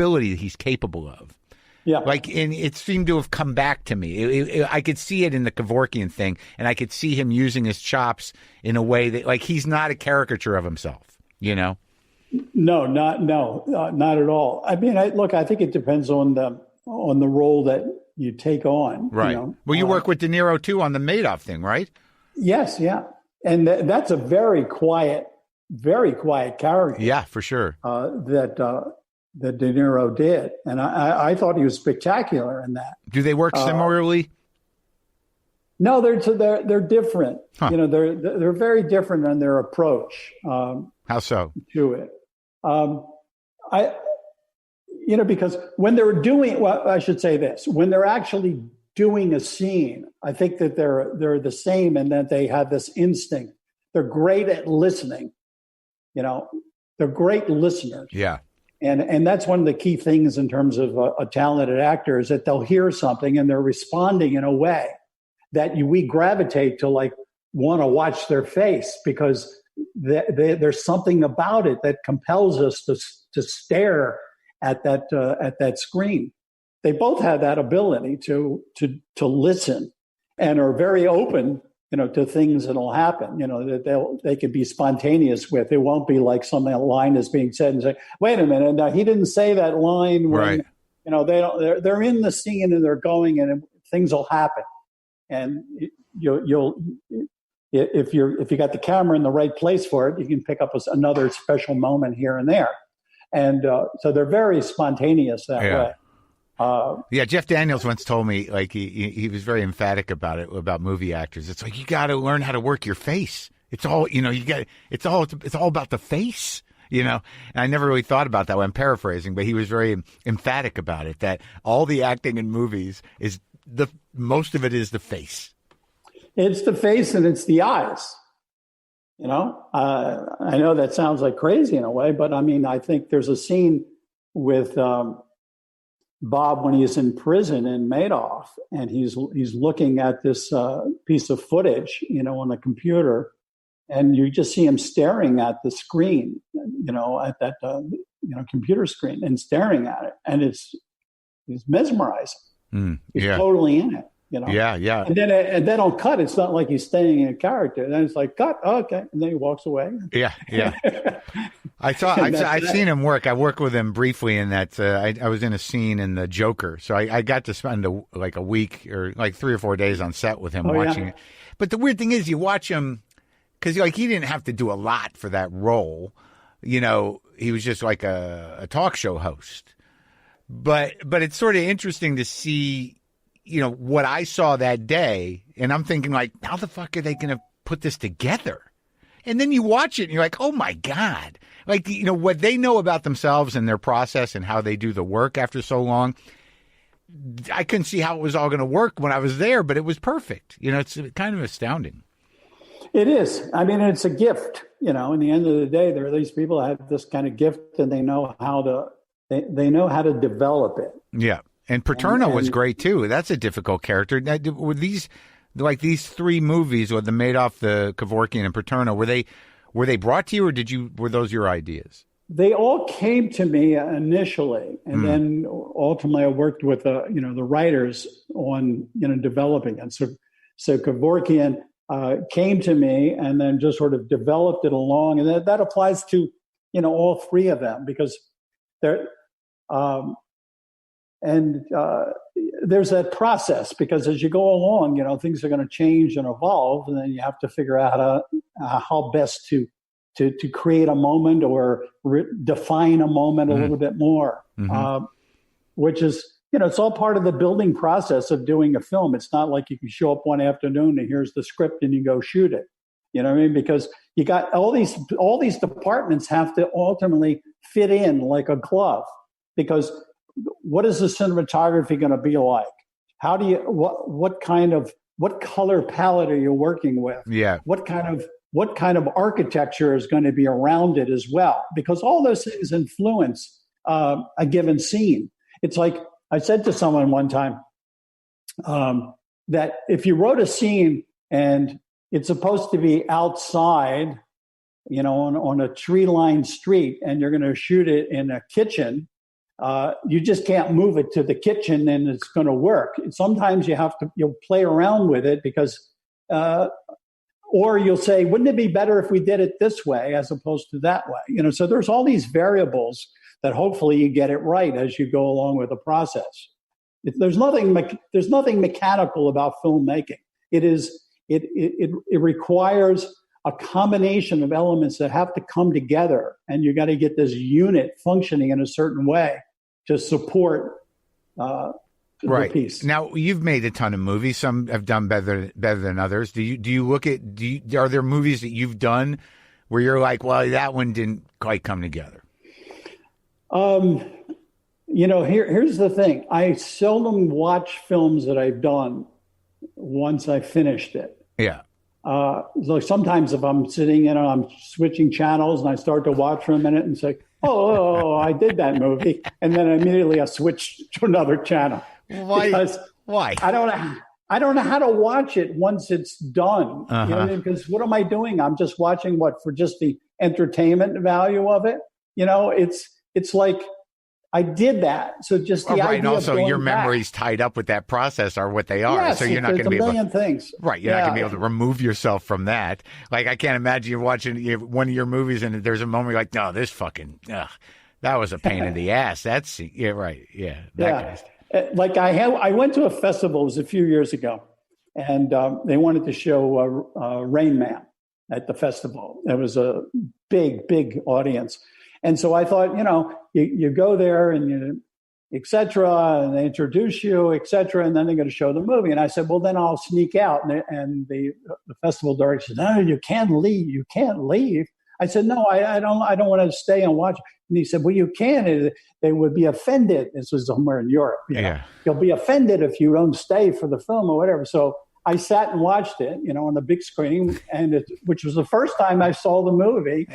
ability that he's capable of. Yeah. Like, and it seemed to have come back to me. I could see it in the Kevorkian thing, and I could see him using his chops in a way that, like, he's not a caricature of himself, you know? No, not at all. I mean, I think it depends on the role that you take on. Right. You know? Well, you work with De Niro, too, on the Madoff thing, right? Yes, yeah. And that's a very quiet character. Yeah, for sure. That De Niro did, and I thought he was spectacular in that. Do they work similarly? No, they're different. Huh. You know, they're very different in their approach. How so? To it, because when I should say this: when they're actually doing a scene, I think that they're the same, and that they have this instinct. They're great at listening. You know, they're great listeners. Yeah. And that's one of the key things in terms of a talented actor is that they'll hear something and they're responding in a way that we gravitate to, like, want to watch their face, because there's something about it that compels us to stare at that screen. They both have that ability to listen and are very open, you know, to things that'll happen, you know, that they could be spontaneous with. It won't be like a line is being said and say, wait a minute, now he didn't say that line when, right. You know, they're in the scene and they're going and things will happen. And if you got the camera in the right place for it, you can pick up another special moment here and there. And so they're very spontaneous that way. Yeah, Jeff Daniels once told me, like, he was very emphatic about it, about movie actors. It's like, you got to learn how to work your face. It's all, you know, it's all about the face, you know. And I never really thought about that when I'm paraphrasing, but he was very emphatic about it, that all the acting in movies most of it is the face. It's the face and it's the eyes. You know, I know that sounds like crazy in a way, but I mean, I think there's a scene with Bob when he's in prison in Madoff, and he's looking at this piece of footage, you know, on the computer, and you just see him staring at the screen, you know, at that computer screen, and staring at it, and he's mesmerizing. He's totally in it. You know? Yeah. And then on cut, it's not like he's staying in a character. Then it's like, cut, okay. And then he walks away. Yeah. I've seen him work. I worked with him briefly in that. I was in a scene in The Joker. So I got to spend a week or like 3 or 4 days on set with him watching it. But the weird thing is, you watch him, because like he didn't have to do a lot for that role. You know, he was just like a talk show host. But it's sort of interesting to see, you know, what I saw that day, and I'm thinking, like, how the fuck are they going to put this together? And then you watch it and you're like, oh my God. Like, you know, what they know about themselves and their process and how they do the work after so long. I couldn't see how it was all going to work when I was there, but it was perfect. You know, it's kind of astounding. It is. I mean, it's a gift, you know, in the end of the day, there are these people that have this kind of gift and they know how to develop it. Yeah. And Paterno was great too. That's a difficult character. Now, were these 3 movies, or the Madoff, the Kevorkian, and Paterno, were they brought to you, or were those your ideas? They all came to me initially, and then ultimately I worked with the writers on, you know, developing it. So Kevorkian came to me, and then just sort of developed it along, and that applies to, you know, all 3 of them, because they're. There's that process, because as you go along, you know, things are going to change and evolve, and then you have to figure out how best to create a moment or define a moment a little bit more, which is, you know, it's all part of the building process of doing a film. It's not like you can show up one afternoon and here's the script and you go shoot it. You know what I mean? Because you got all these departments have to ultimately fit in like a glove, because what is the cinematography going to be like? How do you, what color palette are you working with? Yeah. What kind of architecture is going to be around it as well? Because all those things influence a given scene. It's like I said to someone one time that if you wrote a scene and it's supposed to be outside, you know, on a tree-lined street, and you're going to shoot it in a kitchen, you just can't move it to the kitchen and it's going to work. Sometimes you'll play around with it because, or you'll say, wouldn't it be better if we did it this way as opposed to that way? So there's all these variables that hopefully you get it right as you go along with the process. There's nothing mechanical about filmmaking. It requires a combination of elements that have to come together, and you got to get this unit functioning in a certain way to support the piece. Now, you've made a ton of movies. Some have done better than others. Do you look at? Are there movies that you've done where you're like, well, that one didn't quite come together? Here's the thing. I seldom watch films that I've done once I finished it. Yeah. So sometimes if I'm sitting, I'm switching channels and I start to watch for a minute and say, oh, I did that movie. And then immediately I switch to another channel. Why? I don't know how to watch it once it's done. Uh-huh. Because what am I doing? I'm just watching for just the entertainment value of it. It's like I did that. So just the idea. And also of your back. Memories tied up with that process are what they are. Yes, so you're not going to be able to. Things. Right. You're not going to be able to remove yourself from that. Like, I can't imagine you're watching one of your movies and there's a moment you're like, no, this fucking, that was a pain in the ass. That's, yeah, right. Yeah. That guy's. Like I went to a festival, it was a few years ago, and they wanted to show Rain Man at the festival. It was a big, big audience. And so I thought, you go there and et cetera, and they introduce you, et cetera, and then they're going to show the movie. And I said, well, then I'll sneak out. And the festival director said, no, you can't leave. You can't leave. I said, no, I don't want to stay and watch. And he said, well, you can. They would be offended. This was somewhere in Europe. You'll be offended if you don't stay for the film or whatever. So I sat and watched it, on the big screen, which was the first time I saw the movie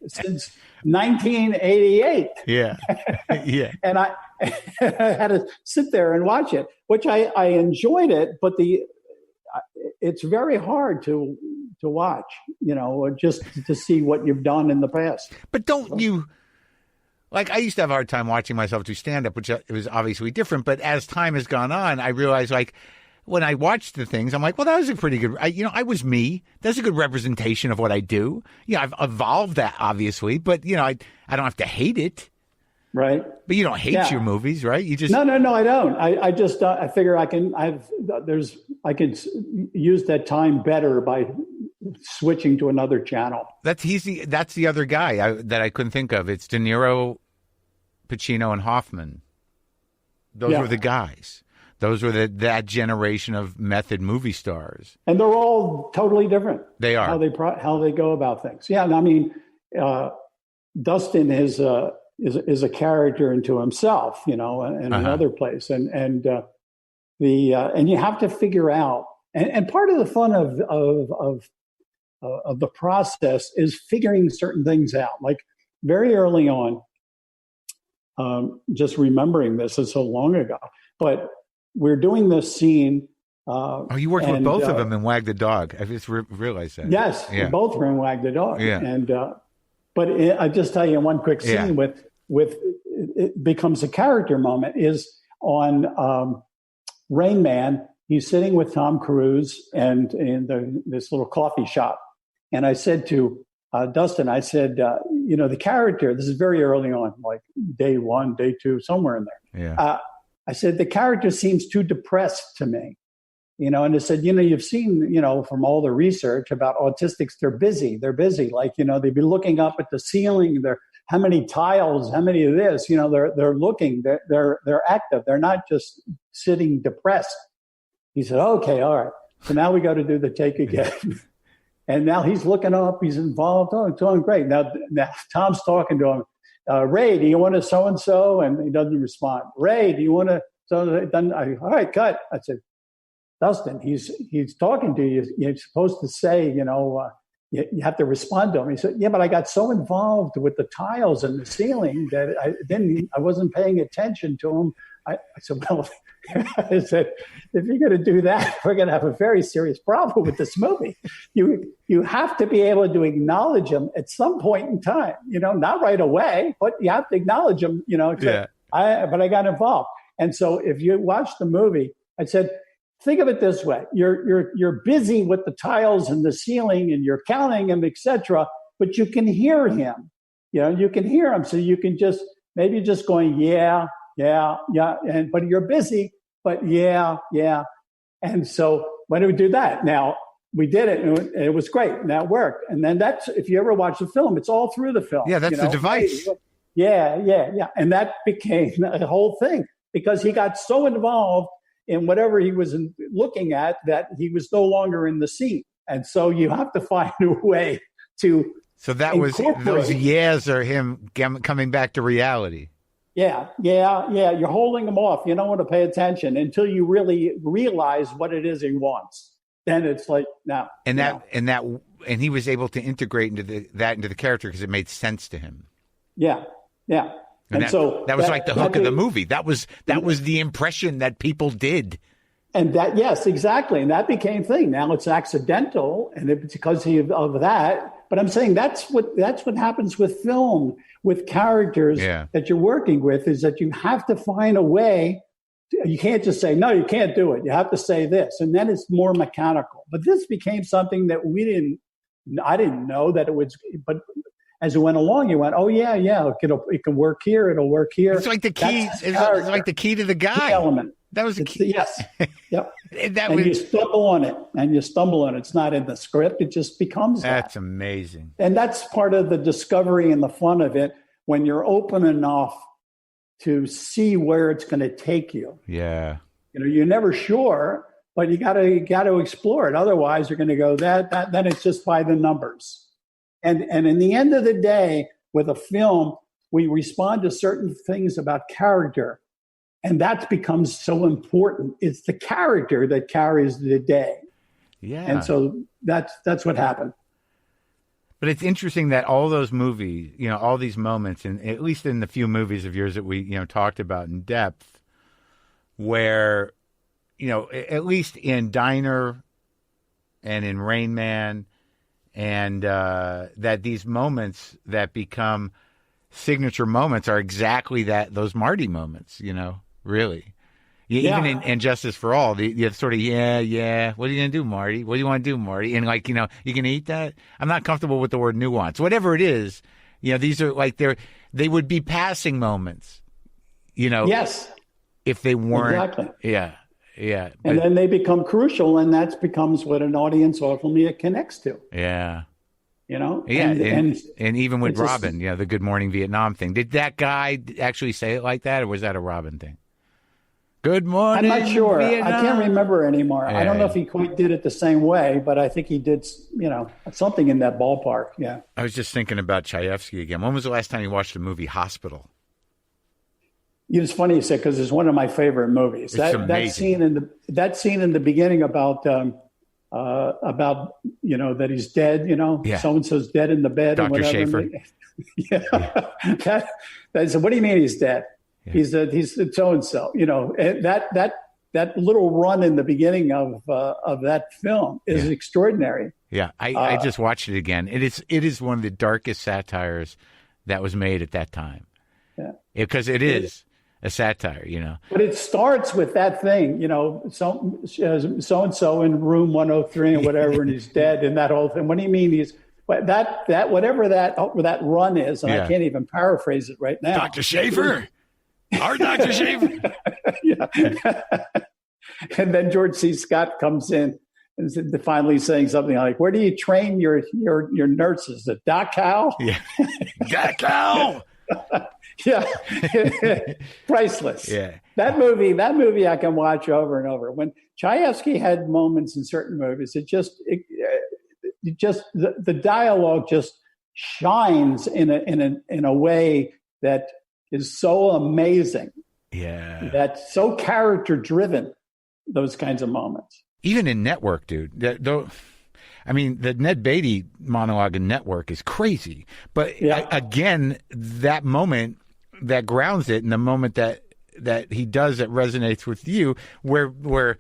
since 1988. Yeah, yeah. And I had to sit there and watch it, which I enjoyed it, but it's very hard to watch, just to see what you've done in the past. But don't you? Like, I used to have a hard time watching myself do stand-up, which it was obviously different. But as time has gone on, I realized, like, when I watched the things, I'm like, well, that was a pretty good, I was me. That's a good representation of what I do. I've evolved that, obviously, but, I don't have to hate it. Right. But you don't hate your movies, right? You just. No, I don't. I just, I figure I can use that time better by switching to another channel. That's the other guy that I couldn't think of. It's De Niro, Pacino, and Hoffman. Those were the guys. Those were that generation of method movie stars, and they're all totally different. They are how they go about things. Yeah, I mean, Dustin is a character into himself, in another place, and you have to figure out, and part of the fun of the process is figuring certain things out. Like very early on, just remembering this is so long ago, but. We're doing this scene. You worked with both of them in Wag the Dog. I just realized that. Yes, both were in Wag the Dog. Yeah. And I just tell you one quick scene with it becomes a character moment is on Rain Man. He's sitting with Tom Cruise and in this little coffee shop. And I said to Dustin, I said, the character. This is very early on, like day 1, day 2, somewhere in there. Yeah. I said, the character seems too depressed to me, and I said, you've seen, from all the research about autistics, they're busy. Like, they'd be looking up at the ceiling. How many tiles, how many of this, they're looking, they're active. They're not just sitting depressed. He said, okay, all right. So now we got to do the take again. And now he's looking up, he's involved. Oh, it's doing great. Now Tom's talking to him. Ray, do you want to so-and-so? And he doesn't respond. Ray, do you want to? All right, cut. I said, Dustin, he's talking to you. You're supposed to say, you have to respond to him. He said, yeah, but I got so involved with the tiles and the ceiling that I wasn't paying attention to him. I said, well, I said, if you're going to do that, we're going to have a very serious problem with this movie. You have to be able to acknowledge him at some point in time, not right away, but you have to acknowledge him, but I got involved. And so if you watch the movie, I said, think of it this way: you're busy with the tiles and the ceiling, and you're counting them, etc. But you can hear him. You can hear him, so you can maybe just going, yeah, but you're busy, but yeah. And so when do we do that? Now we did it, and it was great, and that worked. And then if you ever watch the film, it's all through the film. Yeah, that's the device. Yeah. And that became a whole thing because he got so involved in whatever he was looking at that he was no longer in the scene. And so you have to find a way to. So that was those years are him coming back to reality. Yeah. You're holding him off. You don't want to pay attention until you really realize what it is he wants. Then it's like now. And he was able to integrate into the character because it made sense to him. Yeah. And so that was like the hook of the movie. That was the impression that people did. And yes, exactly. And that became thing. Now it's accidental, and it's because of that. But I'm saying that's what happens with film, with characters that you're working with, is that you have to find a way. You can't just say, no, you can't do it. You have to say this. And then it's more mechanical. But this became something that I didn't know that it was, but as it went along, you went, oh yeah, it can work here. It'll work here. It's like the key. It's like the key to the guy. Key element. That was the key. Yes. Yep. You stumble on it. It's not in the script. It just becomes That's amazing. And that's part of the discovery and the fun of it when you're open enough to see where it's going to take you. Yeah. You're never sure, but you got to explore it. Otherwise, you're going to go then it's just by the numbers. And in the end of the day, with a film, we respond to certain things about character. And that becomes so important. It's the character that carries the day. Yeah. And so that's what happened. But it's interesting that all those movies, all these moments, and at least in the few movies of yours that we, talked about in depth, where, at least in Diner and in Rain Man, and that these moments that become signature moments are exactly those Marty moments, really. Even in Justice for All, you sort of, what are you going to do, Marty? What do you want to do, Marty? And you can eat that? I'm not comfortable with the word nuance. Whatever it is, these are they would be passing moments, Yes. If they weren't. Exactly. Yeah. And then they become crucial, and that becomes what an audience ultimately connects to. Yeah. And even with Robin, the Good Morning Vietnam thing. Did that guy actually say it like that, or was that a Robin thing? Good morning, I'm not sure. Vietnam. I can't remember anymore. I don't know if he quite did it the same way, but I think he did, something in that ballpark. Yeah. I was just thinking about Chayefsky again. When was the last time you watched the movie Hospital? It's funny you said, because it's one of my favorite movies. It's amazing. That scene in the beginning about that he's dead. So and so's dead in the bed. Dr. And Schaefer. That's what do you mean he's dead? Yeah. He's so and so. That little run in the beginning of that film is extraordinary. Yeah, I just watched it again. It is one of the darkest satires that was made at that time. Yeah, because it is a satire, But it starts with that thing, so and so in room 103 and whatever, and he's dead, and that whole thing. What do you mean he's that whatever that run is? And I can't even paraphrase it right now. Dr. Schaefer, our Dr. Schaefer. And then George C. Scott comes in and finally saying something like, "Where do you train your nurses? At Dachau?" Yeah, Dachau. Yeah, priceless. Yeah, that movie I can watch over and over. When Chayefsky had moments in certain movies, it just the dialogue just shines in a way that is so amazing. Yeah, that's so character driven. Those kinds of moments. Even in Network, dude. The Ned Beatty monologue in Network is crazy. But again, that moment that grounds it, and the moment that he does that resonates with you, where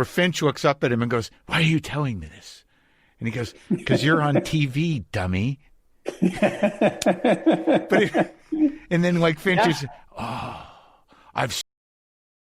Finch looks up at him and goes, "Why are you telling me this?" And he goes, "Because you're on TV, dummy." And then Finch is, "Oh." I've